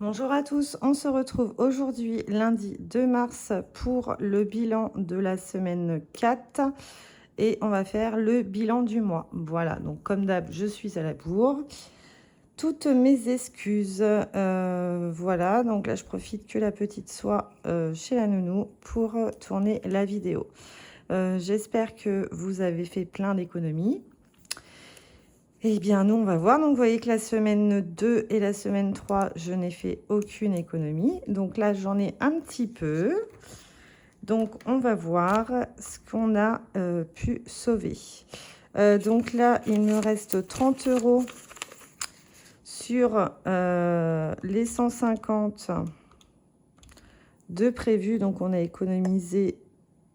Bonjour à tous, on se retrouve aujourd'hui lundi 2 mars pour le bilan de la semaine 4 et on va faire le bilan du mois. Voilà, donc comme d'hab, je suis à la bourre. Toutes mes excuses, voilà, donc là je profite que la petite soit chez la nounou pour tourner la vidéo. J'espère que vous avez fait plein d'économies. Eh bien, nous, on va voir. Donc, vous voyez que la semaine 2 et la semaine 3, je n'ai fait aucune économie. Donc là, j'en ai un petit peu. Donc, on va voir ce qu'on a pu sauver. Donc là, il me reste 30 € sur les 150 de prévus. Donc, on a économisé,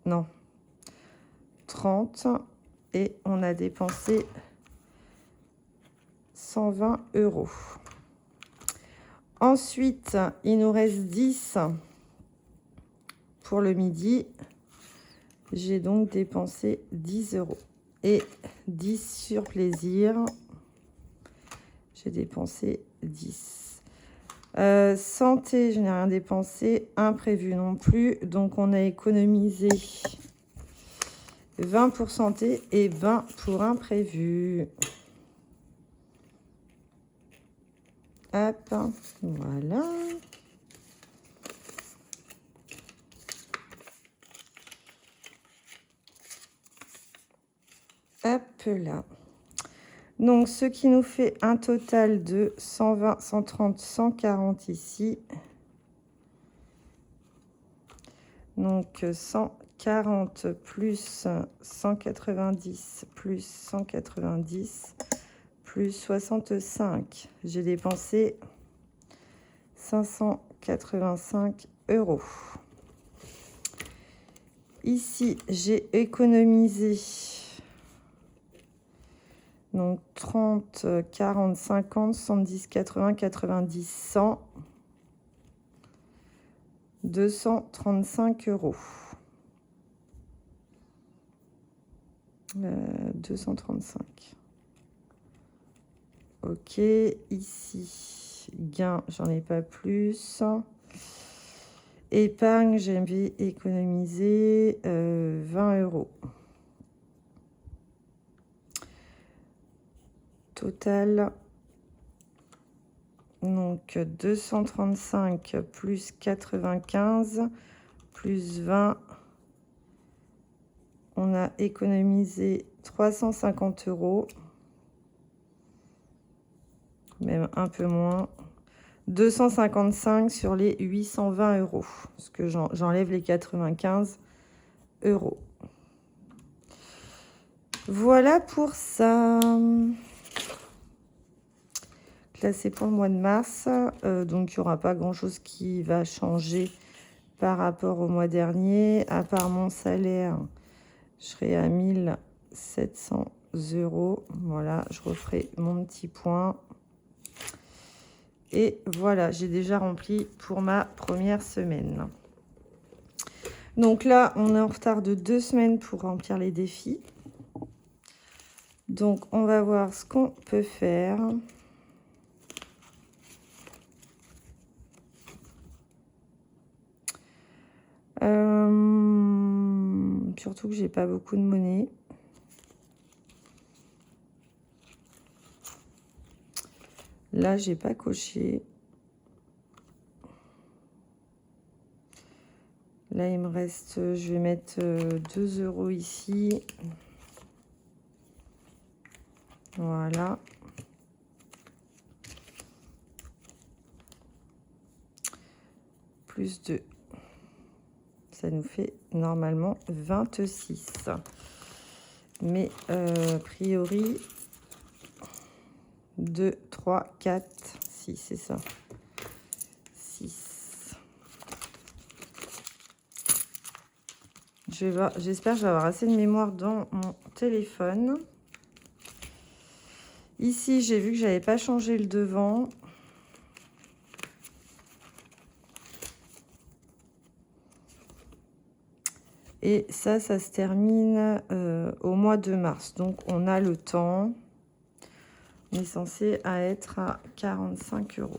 non, 30 et on a dépensé 120 €. Ensuite, il nous reste 10 pour le midi. J'ai donc dépensé 10 €. Et 10 sur plaisir. J'ai dépensé 10. Santé, je n'ai rien dépensé. Imprévu non plus. Donc, on a économisé 20 pour santé et 20 pour imprévu. Hop, voilà. Hop là. Donc, ce qui nous fait un total de 120, 130, 140 ici. Donc, 140 plus 190 plus 190 plus 65. J'ai dépensé 585 €. Ici, j'ai économisé donc 30, 40, 50, 70, 80, 90, 100, 235 €. 235. Ok, ici, gain, j'en ai pas plus. Épargne, j'ai économisé 20 €. Total, donc 235 plus 95 plus 20. On a économisé 350 €. Même un peu moins. 255 sur les 820 €. Parce que j'enlève les 95 €. Voilà pour ça. Là, c'est pour le mois de mars. Donc, il n'y aura pas grand-chose qui va changer par rapport au mois dernier. À part mon salaire, je serai à 1700 €. Voilà, je referai mon petit point. Et voilà, j'ai déjà rempli pour ma première semaine. Donc là, on est en retard de 2 semaines pour remplir les défis. Donc, on va voir ce qu'on peut faire. Surtout que j'ai pas beaucoup de monnaie. Là, j'ai pas coché. Là, il me reste, je vais mettre 2 € ici. Voilà. Plus 2. Ça nous fait normalement 26. Mais a priori, 2, 3, 4, 6, c'est ça. 6. J'espère que je vais avoir assez de mémoire dans mon téléphone. Ici, j'ai vu que j'avais pas changé le devant. Et ça se termine au mois de mars. Donc, on a le temps. On est censé être à 45 €.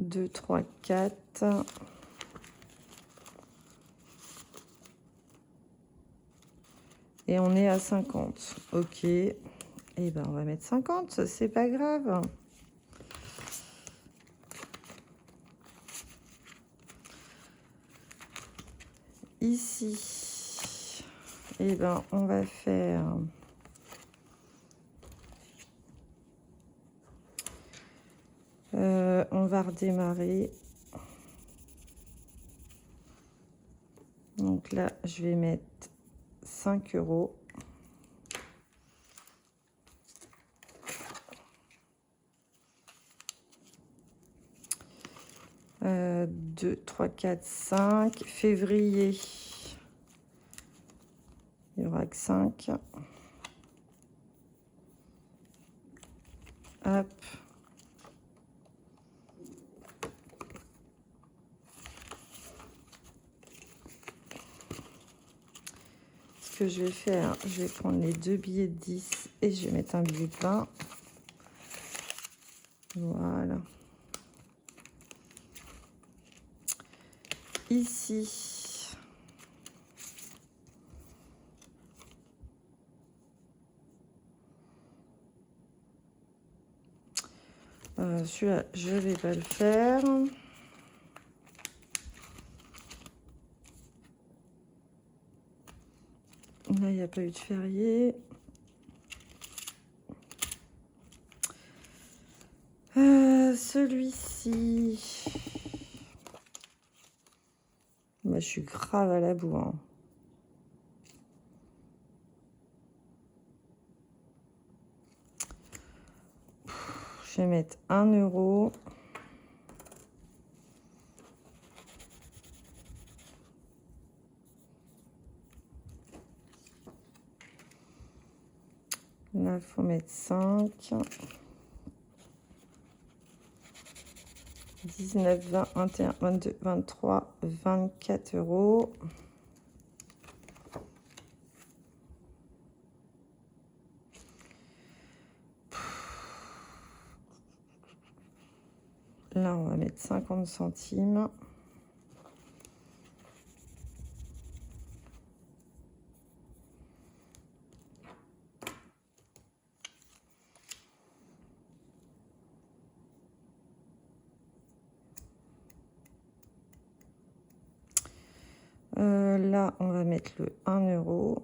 2, 3, 4. Et on est à 50. Ok. Et ben, on va mettre 50, c'est pas grave. Ici, et ben, on va faire... on va redémarrer. Donc là, je vais mettre 5 €. 2, 3, 4, 5. Février, il n'y aura que 5. Hop. Ce que je vais faire, je vais prendre les 2 billets de 10 et je vais mettre un billet de 20. Voilà. Ici, celui-là, je ne vais pas le faire. Là, il n'y a pas eu de férié. Celui-ci, moi, je suis grave à la boue, hein. Je vais mettre 1 €. Là, il faut mettre 5. 19, 20, 21, 22, 23, 24 €. Là, on va mettre 50 centimes. Là, on va mettre le 1 €.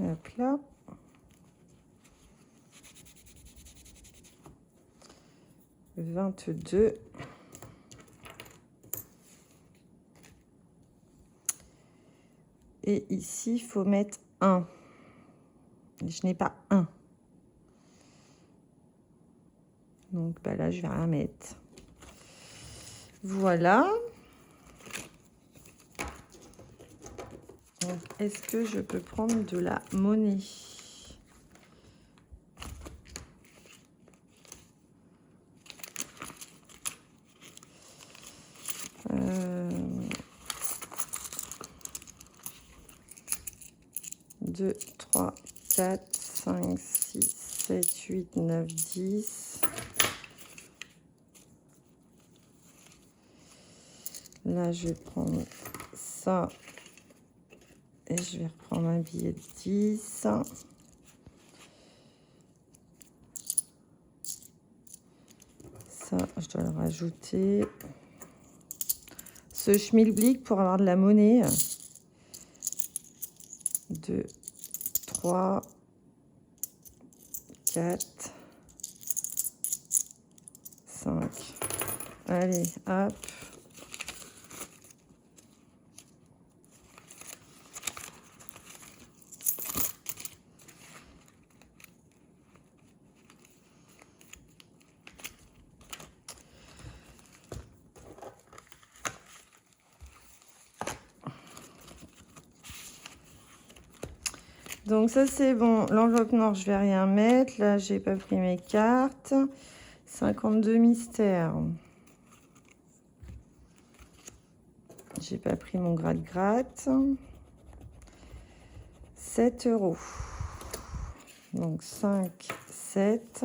Hop là. « 22. Et ici, il faut mettre 1. Je n'ai pas 1. Donc, bah là, je vais rien mettre. Voilà. Est-ce que je peux prendre de la monnaie? Deux, 3, 4, 5, 6, 7, 8, 9, 10. Là, je vais prendre ça. Et je vais reprendre un billet de 10. Ça, je dois le rajouter. Ce schmilblick pour avoir de la monnaie. 2, 3, 4, 5. Allez, hop. Donc ça c'est bon, l'enveloppe noire je vais rien mettre, là j'ai pas pris mes cartes. 52 mystères. J'ai pas pris mon gratte-gratte. 7 €. Donc 5, 7.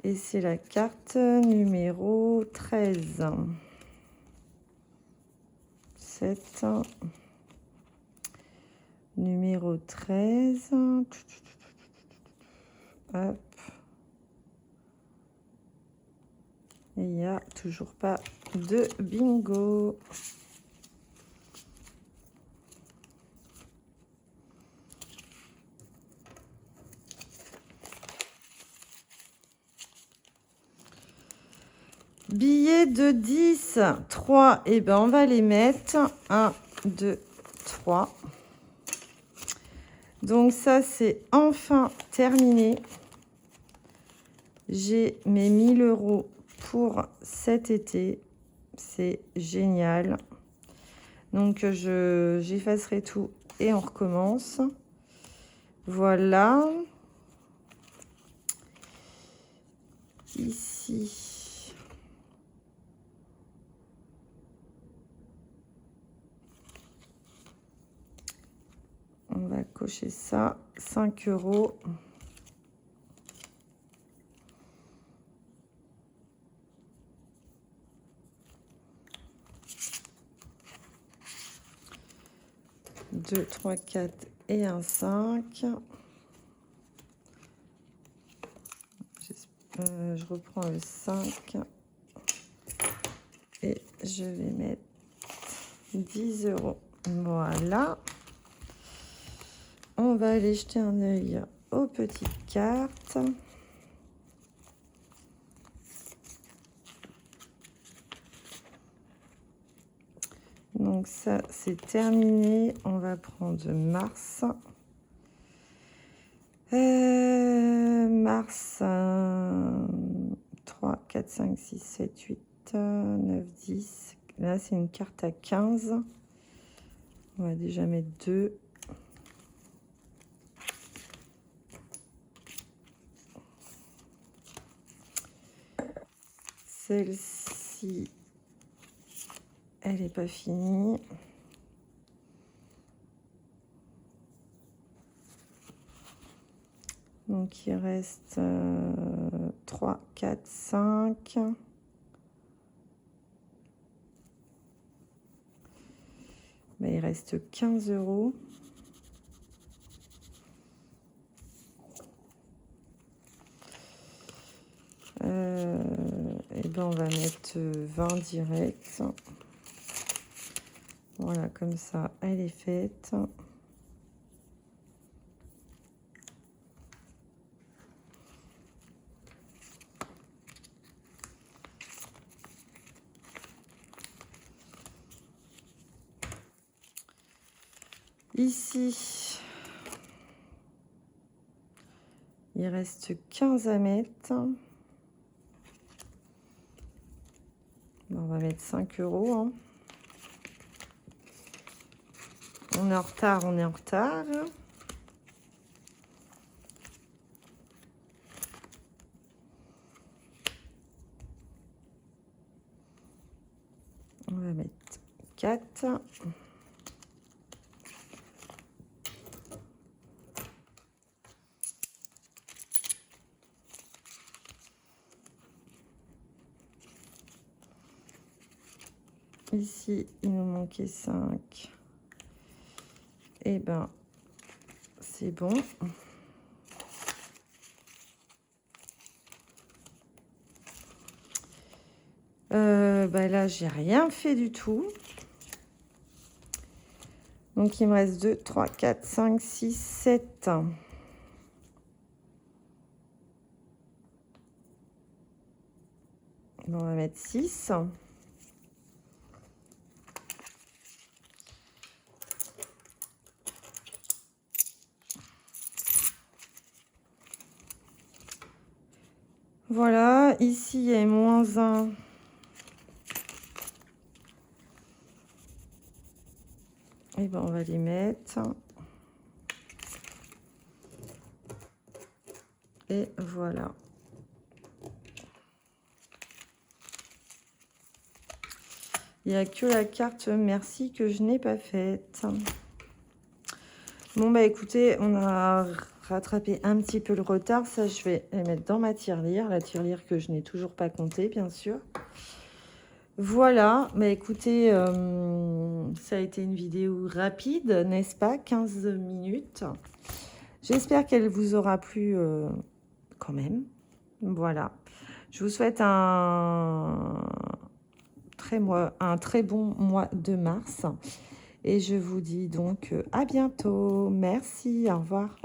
Et c'est la carte numéro 13. 7. Numéro 13. Hop. Et il n'y a toujours pas de bingo. Billets de 10, 3, et ben on va les mettre. 1, 2, 3. Donc ça, c'est enfin terminé. J'ai mes 1000 € pour cet été. C'est génial. Donc j'effacerai tout et on recommence. Voilà. Ici. On va cocher ça. 5 €. Deux, 3, 4 et un 5. Je reprends le 5 et je vais mettre 10 €. Voilà. On va aller jeter un œil aux petites cartes. Donc ça, c'est terminé. On va prendre mars. Mars 3, 4, 5, 6, 7, 8, 9, 10. Là, c'est une carte à 15. On va déjà mettre 2. Celle-ci, elle n'est pas finie. Donc, il reste 3, 4, 5. Ben, il reste 15 €. Et ben, on va mettre 20 direct. Voilà, comme ça, elle est faite. Ici, il reste 15 à mettre. On va mettre 5 €. Hein. On est en retard, on est en retard. On va mettre 4. Ici, il nous manquait 5. Et ben, c'est bon. Bah là, j'ai rien fait du tout. Donc, il me reste 2, 3, 4, 5, 6, 7. On va mettre 6. Voilà, ici, il y a moins 1. Et ben, on va les mettre. Et voilà. Il n'y a que la carte merci que je n'ai pas faite. Bon, bah écoutez, on a rattraper un petit peu le retard. Ça, je vais les mettre dans ma tirelire. La tirelire que je n'ai toujours pas comptée, bien sûr. Voilà, mais écoutez, ça a été une vidéo rapide, n'est-ce pas? 15 minutes. J'espère qu'elle vous aura plu quand même. Voilà. Je vous souhaite un très bon mois de mars. Et je vous dis donc à bientôt. Merci, au revoir.